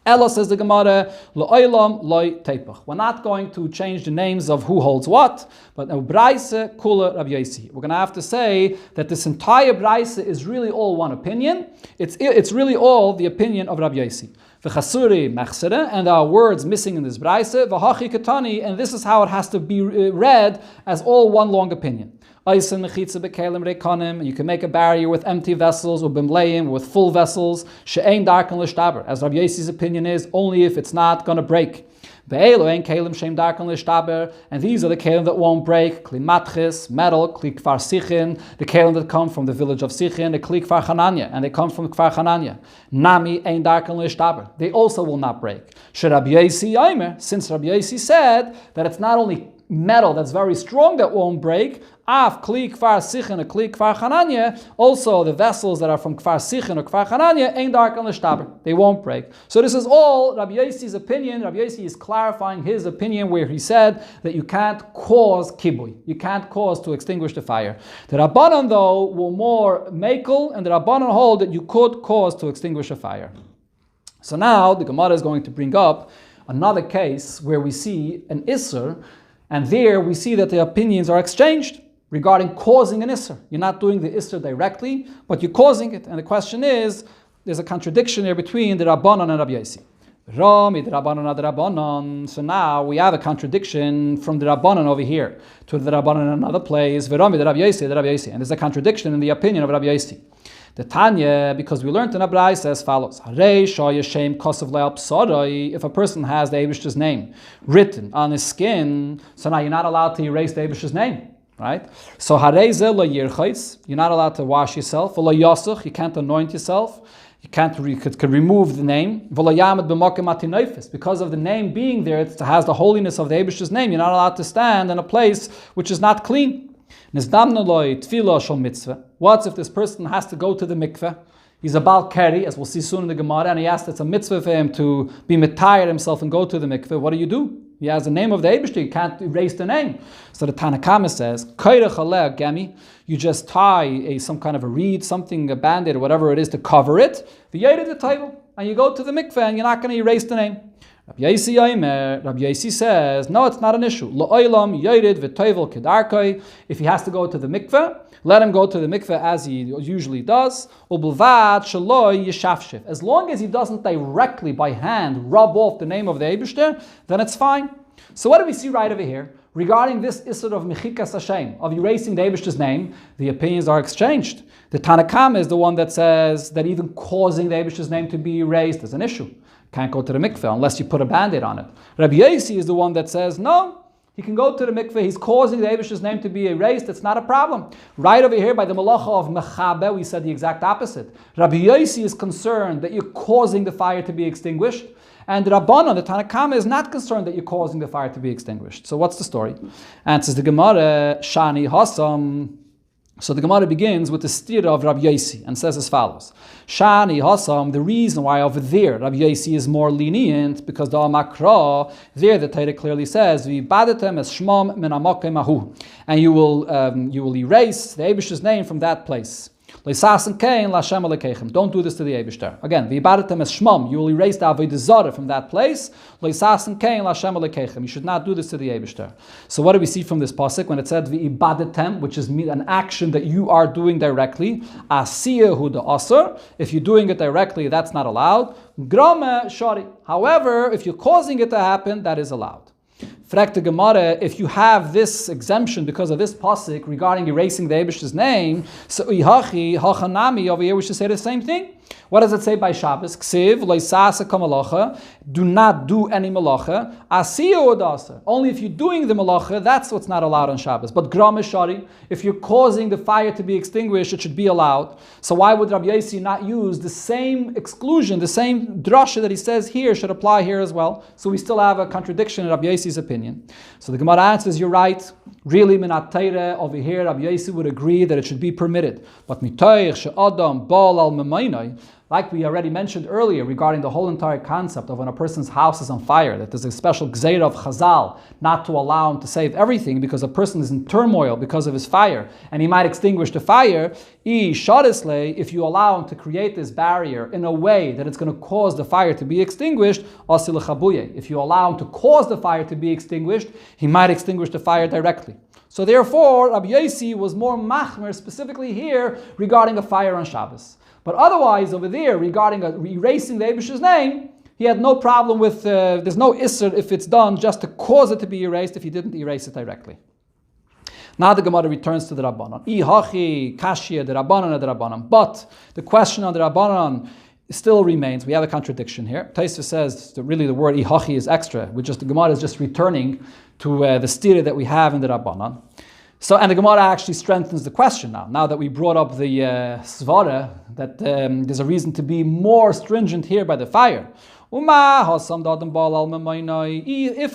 Ella, says the Gemara, Lo'olam loy teipach. We're not going to change the names of who holds what, but Braisa kula Rabbi Yosi. We're going to have to say that this entire Braisa is really all one opinion. It's really all the opinion of Rabbi Yosi. V'chasuri mechsere, and there are words missing in this Braisa. V'hachi katani, and this is how it has to be read as all one long opinion. You can make a barrier with empty vessels, or bimleim, with full vessels. She'ein darken l'shtaber, as Rabbi Yosi's opinion is, only if it's not going to break. And these are the kelim that won't break. Kli matchis, metal, kli kfar sichin, the kelim that come from the village of Sichin, the kli kfar Chananya, and they come from kfar Chananya. Nami ein darken l'shtaber, they also will not break. Rabbi Yosi Aimer, since Rabbi Yosi said that it's not only metal that's very strong that won't break, af kli kfar sichin, a kli kfar Chananya, also the vessels that are from kfar sichin or kfar Chananya, ein darken l'shtaber, they won't break. So this is all Rabbi Yosi's opinion. Rabbi Yosi is clarifying his opinion where he said that you can't cause kibui, you can't cause to extinguish the fire. The Rabbanon, though, were more mekel, and the Rabbanon hold that you could cause to extinguish a fire. So now the Gemara is going to bring up another case where we see an Isser, and there we see that the opinions are exchanged regarding causing an Isser. You're not doing the Isser directly, but you're causing it. And the question is, there's a contradiction here between the Rabbanon and Rabbi Yosi. Rami, the Rabbanon, the Rabbanon. So now we have a contradiction from the Rabbanon over here to the Rabbanon in another place. Rami, the Rabbi Yosi, the Rabbi Yosi. And there's a contradiction in the opinion of Rabbi Yosi. The Tanya, because we learned in Abrai, says follows: if a person has the Eibishter's name written on his skin, so now you're not allowed to erase the Eibishter's name, right? So you're not allowed to wash yourself. You can't anoint yourself. You could remove the name. Because of the name being there, it has the holiness of the Eibishter's name. You're not allowed to stand in a place which is not clean. What if this person has to go to the mikveh? He's a Bal Keri, as we'll see soon in the Gemara, and he asks, it's a mitzvah for him to be mitayir himself and go to the mikveh. What do? He has the name of the Eibishter, you can't erase the name. So the Tanakama says, you just tie some kind of a reed, something, a band-aid, or whatever it is to cover it, the title, and you go to the mikveh and you're not going to erase the name. Rabbi Yosi says, no, it's not an issue. If he has to go to the mikveh, let him go to the mikveh as he usually does. As long as he doesn't directly by hand rub off the name of the Eibishter, then it's fine. So what do we see right over here? Regarding this Isser of Mechikas Hashem, of erasing the Eibishter's name, the opinions are exchanged. The Tanakam is the one that says that even causing the Eibishter's name to be erased is an issue. Can't go to the mikveh unless you put a band-aid on it. Rabbi Yosi is the one that says, no, he can go to the mikveh, he's causing the Eibishter's name to be erased, it's not a problem. Right over here by the malacha of Mechabe, we said the exact opposite. Rabbi Yosi is concerned that you're causing the fire to be extinguished, and the Rabbanon, the Tanakama, is not concerned that you're causing the fire to be extinguished. So what's the story? Answers the Gemara, Shani Hasam. So the Gemara begins with the stira of Rabbi Yosi and says as follows: Shani Hasam, the reason why over there Rabbi Yosi is more lenient, because the Makra, there the Torah clearly says, "V'ibadatem es shmam min hamakom hahu," and you will erase the Eibishter's name from that place. Don't do this to the Eibishter. Again, v'ibadatem es shmam, you will erase the avodah zarah from that place. You should not do this to the Eibishter. So what do we see from this pasuk when it said v'ibadatem, which is an action that you are doing directly? Asiyahu the asur. If you're doing it directly, that's not allowed. Grama shari. However, if you're causing it to happen, that is allowed. Frek the Gemara, if you have this exemption because of this pasuk regarding erasing the Eibishter's name, so ihachi hachanami over here we should say the same thing. What does it say by Shabbos? Ksiv, loisasa kamalacha, do not do any malacha. Asiya odasa. Only if you're doing the malacha, that's what's not allowed on Shabbos. But gram shari, if you're causing the fire to be extinguished, it should be allowed. So why would Rabbi Yossi not use the same exclusion, the same drasha that he says here should apply here as well? So we still have a contradiction in Rabbi Yossi's opinion. So the Gemara answers, you're right. Really, minat Torah, over here, Rabbi Yossi would agree that it should be permitted. But mitoich she'adam bal al memainai, like we already mentioned earlier regarding the whole entire concept of when a person's house is on fire, that there's a special gzeira of Chazal not to allow him to save everything because a person is in turmoil because of his fire and he might extinguish the fire. If you allow him to create this barrier in a way that it's going to cause the fire to be extinguished, if you allow him to cause the fire to be extinguished, he might extinguish the fire directly. So therefore, Rabbi Yossi was more machmer specifically here regarding a fire on Shabbos. But otherwise, over there, regarding erasing the Eibish's name, he had no problem with, there's no isser if it's done just to cause it to be erased if he didn't erase it directly. Now the Gemara returns to the Rabbanon. Ihachi, Kashia, the Rabbanon. But the question on the Rabbanon still remains. We have a contradiction here. Taisva says that really the word Ihachi is extra. The Gemara is just returning to the stira that we have in the Rabbanon. So, and the Gemara actually strengthens the question now. Now that we brought up the svara, that there's a reason to be more stringent here by the fire. If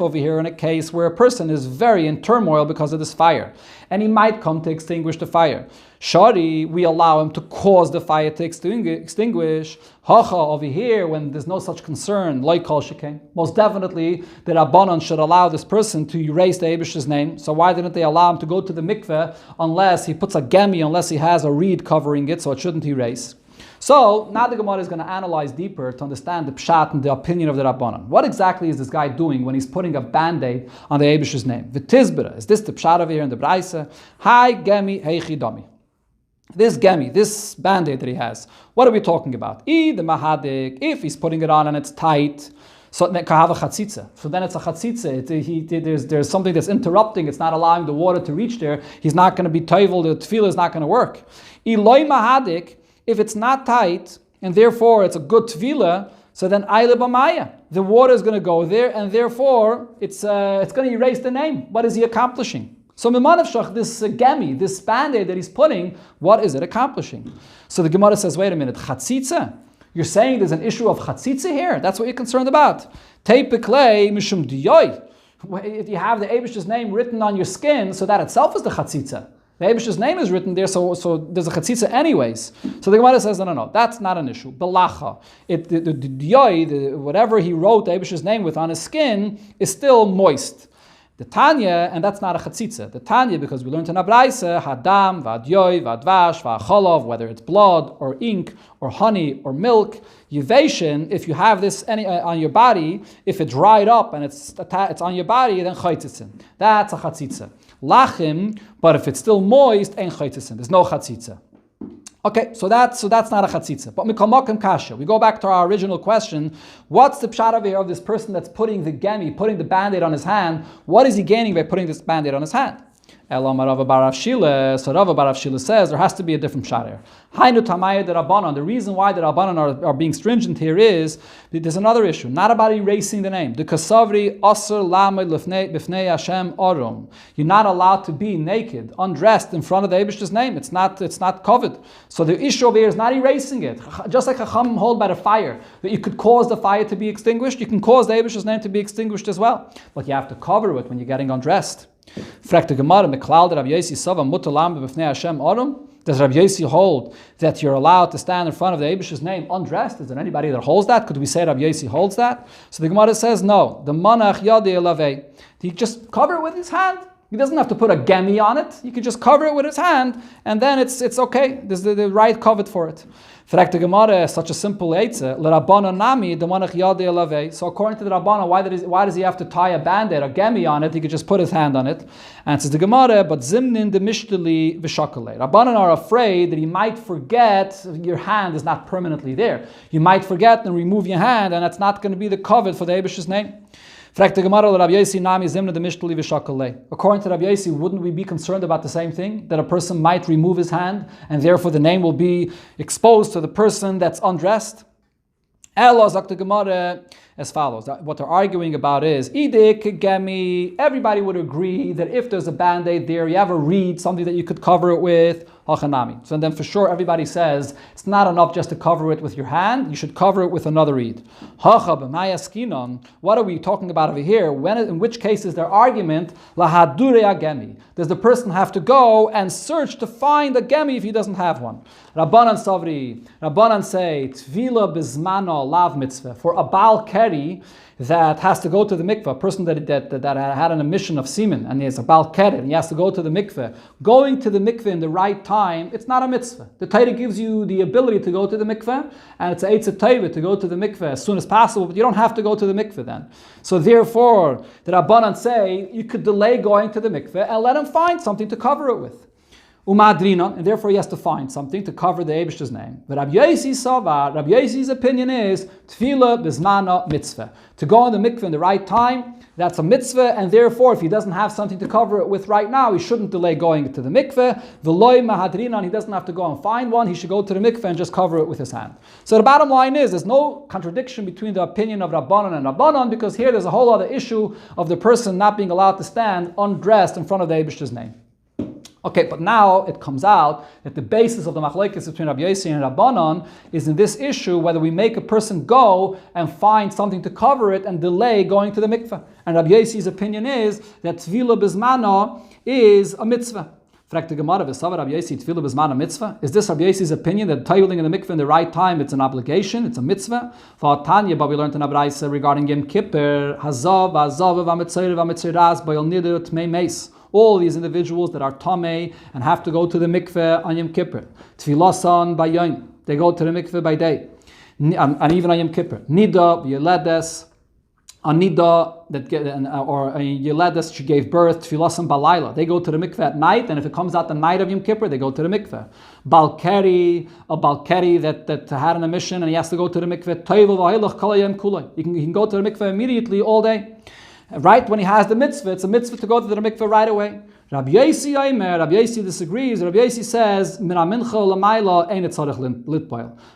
over here in a case where a person is very in turmoil because of this fire, and he might come to extinguish the fire, Shari, we allow him to cause the fire to extinguish. Hacha, over here, when there's no such concern, like Kol Shekain, most definitely the Rabbanon should allow this person to erase the Eibish's name. So why didn't they allow him to go to the mikveh unless he puts a gemi, unless he has a reed covering it, so it shouldn't erase? So now the Gemara is going to analyze deeper to understand the pshat and the opinion of the Rabbanon. What exactly is this guy doing when he's putting a band-aid on the Eibish's name? V'tizbera, is this the pshat over here in the Braisa? Hai gemi heichi dami. This gemi, this band-aid that he has, what are we talking about? The mahadik, if he's putting it on and it's tight, so then it's a chatzitza. There's something that's interrupting, it's not allowing the water to reach there, he's not going to be toivel, the tefillah is not going to work. Iloi mahadik, if it's not tight, and therefore it's a good tefillah, so then ayle b'maya, the water is going to go there, and therefore it's going to erase the name. What is he accomplishing? So Mimanav Shach, this gemi, this band-aid that he's putting, what is it accomplishing? So the Gemara says, wait a minute, chatzitza? You're saying there's an issue of chatzitza here? That's what you're concerned about. Teipiklei mishum diyoy. If you have the Eibish's name written on your skin, so that itself is the chatzitza. The Eibish's name is written there, so there's a chatzitza anyways. So the Gemara says, no, that's not an issue. Belacha. Whatever he wrote the Eibish's name with on his skin is still moist. The Tanya, and that's not a chatzitza. The Tanya, because we learned in Abraisa, hadam, vadyoy, vadvash, vacholov, whether it's blood or ink or honey or milk, yivation, if you have this on your body, if it dried up and it's on your body, then chaytzitzin. That's a chatzitza. Lachim, but if it's still moist, ain't chaytzitzin. There's no chatzitza. Okay, so that's not a chatzitza. But mikomakim kasha. We go back to our original question. What's the pshat over here of this person that's putting the gemi, putting the band-aid on his hand? What is he gaining by putting this band-aid on his hand? Elam Rava bar Rav Shila. So Rava bar Rav Shila says there has to be a different pshat here. Hainu tamaya de Rabbanon. The reason why the Rabbanon are being stringent here is there's another issue, not about erasing the name. The kasavri asr lamed b'fnei Hashem arum. You're not allowed to be naked, undressed in front of the Eibish's name. It's not covered. So the issue over here is not erasing it. Just like Chacham hold by the fire, that you could cause the fire to be extinguished, you can cause the Eibish's name to be extinguished as well. But you have to cover it when you're getting undressed. Fragt the Gemara, Meklal de Rabbi Yossi Sava Mutalam b'fnei Hashem Arum. Does Rabbi Yossi hold that you're allowed to stand in front of the Eibish's name undressed? Is there anybody that holds that? Could we say Rabbi Yossi holds that? So the Gemara says no. The manach yadei lavei. He just cover it with his hand. He doesn't have to put a gemi on it. You can just cover it with his hand, and then it's okay. There's the right covered for it. Fragt the Gemara, such a simple eitzah. L'Rabbanan nami the manach yadei lavei. So according to the Rabbanan, why does he have to tie a band-aid, a gemi on it? He could just put his hand on it. And says the Gemara, but zimnin de mishtali v'shakale. Rabbanan are afraid that he might forget your hand is not permanently there. You might forget and remove your hand, and that's not going to be the covet for the Eibish's name. According to Rabbi Yossi, wouldn't we be concerned about the same thing? That a person might remove his hand and therefore the name will be exposed to the person that's undressed? Ella sagt the Gemara as follows. What they're arguing about is, Idik, Gemi, everybody would agree that if there's a band-aid there, you have a reed, something that you could cover it with, Hachanami. So then for sure everybody says, it's not enough just to cover it with your hand, you should cover it with another reed. Hacha b'mayaskinon, what are we talking about over here? In which case is their argument, Lahadure Gemi. Does the person have to go and search to find a Gemi if he doesn't have one? Rabbanan Savri, Rabbanan say, Tvila bizmano lav mitzvah. For a Baal Keri that has to go to the mikveh, a person that had an emission of semen, and he has a Baal Keri, and he has to go to the mikveh. Going to the mikveh in the right time, it's not a mitzvah. The Torah gives you the ability to go to the mikveh, and it's a Eitz Teiva to go to the mikveh as soon as possible, but you don't have to go to the mikveh then. So therefore, the Rabbanan say, you could delay going to the mikveh and let him find something to cover it with. Umadrina, and therefore he has to find something to cover the Eibishter's name. But Rabbi Yossi's opinion is Tefillah bizmana mitzvah. To go in the mikveh in the right time, that's a mitzvah, and therefore if he doesn't have something to cover it with right now, he shouldn't delay going to the mikveh. V'loi mahadrinan, he doesn't have to go and find one, he should go to the mikveh and just cover it with his hand. So the bottom line is, there's no contradiction between the opinion of Rabbanan and Rabbanan, because here there's a whole other issue of the person not being allowed to stand undressed in front of the Eibishter's name. Okay, but now it comes out that the basis of the machlokes between Rabbi Yossi and Rabbanan is in this issue whether we make a person go and find something to cover it and delay going to the mikveh. And Rabbi Yossi's opinion is that Tvila Bizmana is a mitzvah. Is this Rabbi Yossi's opinion that toiling in the mikveh in the right time, it's an obligation, it's a mitzvah? For Tanya, but we learned in Abraisa regarding Yom Kippur, Hazav, Hazav, V'amitzorev, V'amitzoraz, B'yol Nidur, Tmei Meis. All these individuals that are tamei and have to go to the mikveh on Yom Kippur. Tfilasan by Yom, they go to the mikveh by day, and even on Yom Kippur. Nida, Yeledes, a Nida or a Yeledes, she gave birth. Tfilasan balayla, they go to the mikveh at night, and if it comes out the night of Yom Kippur, they go to the mikveh. Balkeri, a Balkeri that had an emission and he has to go to the mikveh. Toivel v'hailach kol hayom kulay, he can go to the mikveh immediately all day. Right when he has the mitzvah, it's a mitzvah to go to the mikveh right away. Rabbi Yossi disagrees. Rabbi Yossi says,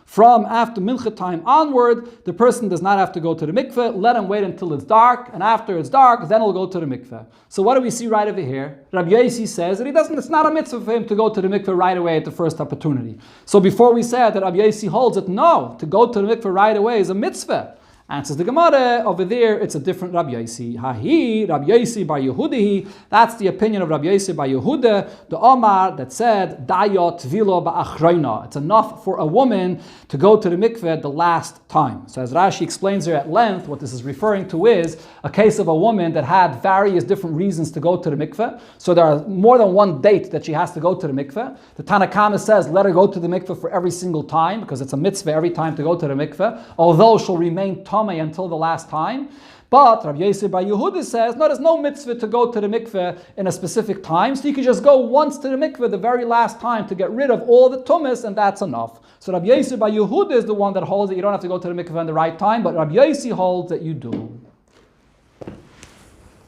from after mincha time onward, the person does not have to go to the mikveh. Let him wait until it's dark, and after it's dark, then he'll go to the mikveh. So what do we see right over here? Rabbi Yossi says that it's not a mitzvah for him to go to the mikveh right away at the first opportunity. So before we said that Rabbi Yossi holds it, no, to go to the mikveh right away is a mitzvah. Answers the Gemara, over there it's a different Rabbi Yossi. Hahi, Rabbi Yossi bar Yehudahi, that's the opinion of Rabbi Yossi bar Yehuda, the Omar that said, Dayot vilo ba'achroina. It's enough for a woman to go to the mikveh the last time. So as Rashi explains here at length, what this is referring to is a case of a woman that had various different reasons to go to the mikveh. So there are more than one date that she has to go to the mikveh. The Tanakama says, let her go to the mikveh for every single time, because it's a mitzvah every time to go to the mikveh, although she'll remain until the last time. But Rabbi Yossi bar Yehuda says, no, there's no mitzvah to go to the mikveh in a specific time, so you can just go once to the mikveh the very last time to get rid of all the tumas, and that's enough. So Rabbi Yossi bar Yehuda is the one that holds that you don't have to go to the mikveh in the right time, but Rabbi Yossi holds that you do.